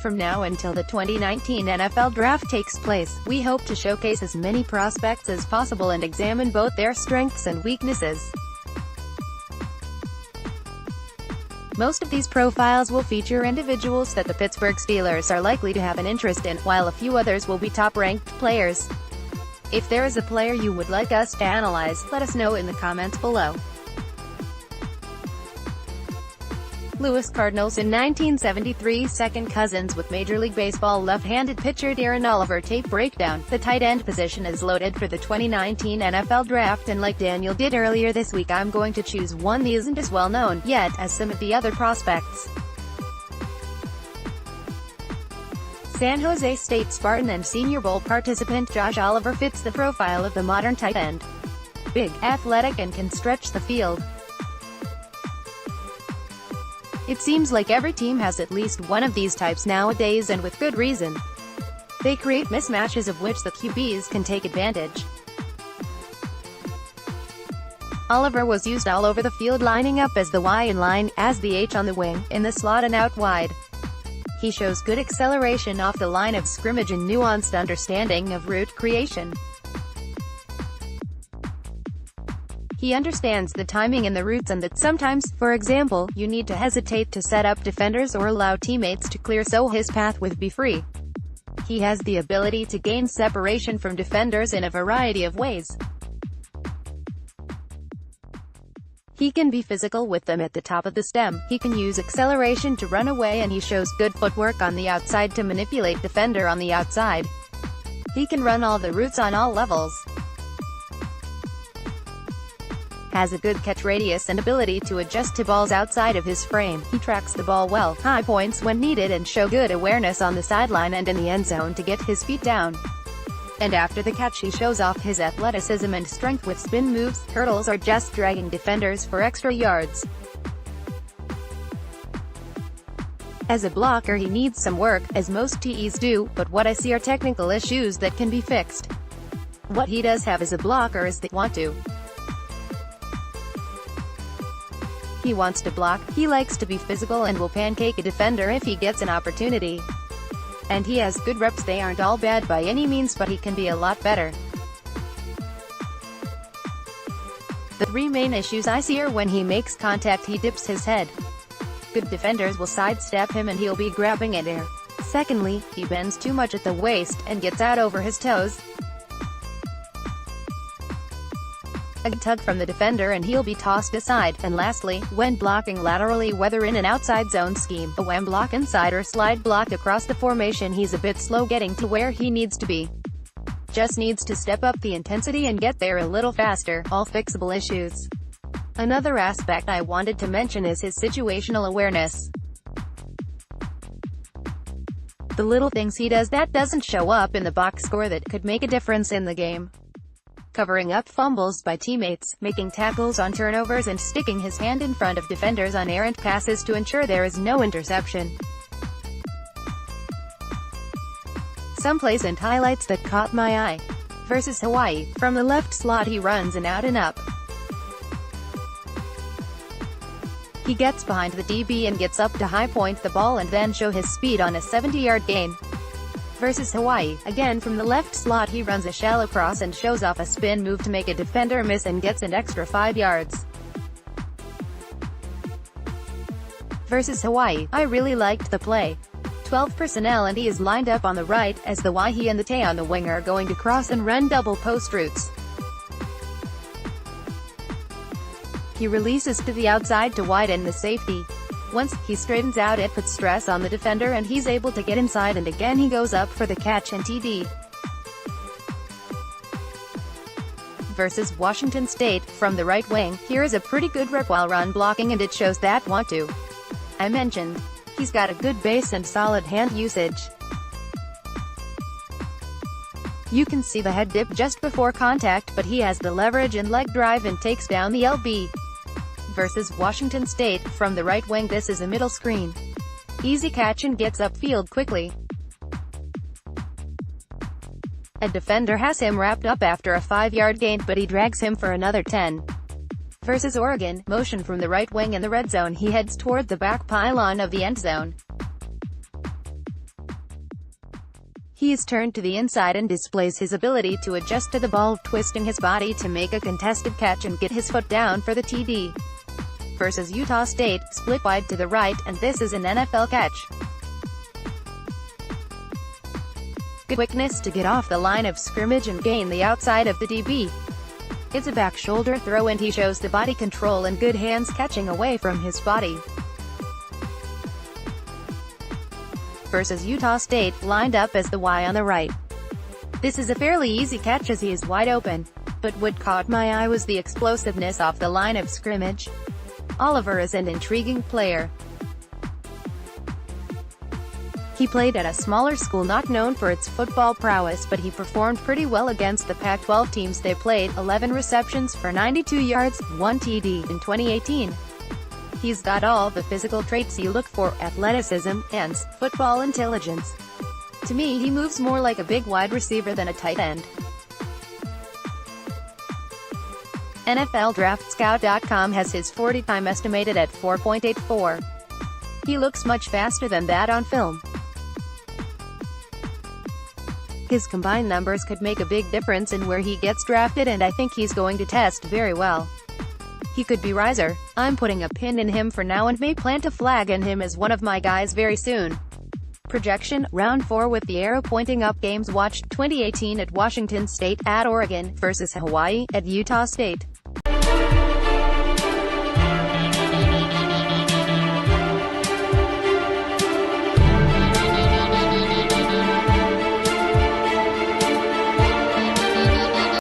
from now until the 2019 NFL Draft takes place, we hope to showcase as many prospects as possible and examine both their strengths and weaknesses. Most of these profiles will feature individuals that the Pittsburgh Steelers are likely to have an interest in, while a few others will be top-ranked players. If there is a player you would like us to analyze, let us know in the comments below. Louis Cardinals in 1973 second cousins with Major League Baseball left-handed pitcher Darren Oliver. Tape breakdown. The tight end position is loaded for the 2019 NFL Draft, and like Daniel did earlier this week, I'm going to choose one that isn't as well known yet as some of the other prospects. San Jose State Spartan and Senior Bowl participant Josh Oliver fits the profile of the modern tight end. Big, athletic, and can stretch the field. It seems like every team has at least one of these types nowadays, and with good reason. They create mismatches of which the QBs can take advantage. Oliver was used all over the field, lining up as the Y in line, as the H on the wing, in the slot and out wide. He shows good acceleration off the line of scrimmage and nuanced understanding of route creation. He understands the timing and the routes, and that sometimes, for example, you need to hesitate to set up defenders or allow teammates to clear so his path would be free. He has the ability to gain separation from defenders in a variety of ways. He can be physical with them at the top of the stem, he can use acceleration to run away, and he shows good footwork on the outside to manipulate defender on the outside. He can run all the routes on all levels. Has a good catch radius and ability to adjust to balls outside of his frame. He tracks the ball well, high points when needed, and show good awareness on the sideline and in the end zone to get his feet down. And after the catch he shows off his athleticism and strength with spin moves, hurdles, or just dragging defenders for extra yards. As a blocker he needs some work, as most TEs do, but what I see are technical issues that can be fixed. What he does have as a blocker is the want to. He wants to block, he likes to be physical, and will pancake a defender if he gets an opportunity. And he has good reps. They aren't all bad by any means, but he can be a lot better. The three main issues I see are: when he makes contact, he dips his head. Good defenders will sidestep him and he'll be grabbing at air. Secondly, he bends too much at the waist, and gets out over his toes. A tug from the defender and he'll be tossed aside. And lastly, when blocking laterally, whether in an outside zone scheme, a wham block inside, or slide block across the formation, he's a bit slow getting to where he needs to be. Just needs to step up the intensity and get there a little faster. All fixable issues. Another aspect I wanted to mention is his situational awareness. The little things he does that doesn't show up in the box score that could make a difference in the game. Covering up fumbles by teammates, making tackles on turnovers, and sticking his hand in front of defenders on errant passes to ensure there is no interception. Some plays and highlights that caught my eye. Versus Hawaii, from the left slot he runs an out and up. He gets behind the DB and gets up to high point the ball and then show his speed on a 70-yard gain. Versus Hawaii, again from the left slot he runs a shallow cross and shows off a spin move to make a defender miss and gets an extra 5 yards. Versus Hawaii, I really liked the play. 12 personnel and he is lined up on the right, as the Y, he and the Tay on the wing are going to cross and run double post routes. He releases to the outside to widen the safety. Once he straightens out, it puts stress on the defender and he's able to get inside, and again he goes up for the catch and TD. Versus Washington State, from the right wing, here is a pretty good rep while run blocking, and it shows that want to. I mentioned. He's got a good base and solid hand usage. You can see the head dip just before contact, but he has the leverage and leg drive and takes down the LB. Versus Washington State, from the right wing, this is a middle screen. Easy catch and gets upfield quickly. A defender has him wrapped up after a 5-yard gain, but he drags him for another 10. Versus Oregon, motion from the right wing in the red zone, he heads toward the back pylon of the end zone. He is turned to the inside and displays his ability to adjust to the ball, twisting his body to make a contested catch and get his foot down for the TD. Versus Utah State, split wide to the right, and this is an NFL catch. Good quickness to get off the line of scrimmage and gain the outside of the DB. It's a back shoulder throw and he shows the body control and good hands catching away from his body. Versus Utah State, lined up as the Y on the right. This is a fairly easy catch as he is wide open. But what caught my eye was the explosiveness off the line of scrimmage. Oliver is an intriguing player. He played at a smaller school not known for its football prowess, but he performed pretty well against the Pac-12 teams they played, 11 receptions for 92 yards, 1 TD, in 2018. He's got all the physical traits you look for: athleticism, hands, football intelligence. To me he moves more like a big wide receiver than a tight end. NFLDraftScout.com has his 40 time estimated at 4.84. He looks much faster than that on film. His combined numbers could make a big difference in where he gets drafted, and I think he's going to test very well. He could be riser. I'm putting a pin in him for now and may plant a flag in him as one of my guys very soon. Projection: Round 4 with the arrow pointing up. Games watched: 2018 at Washington State, at Oregon, versus Hawaii, at Utah State.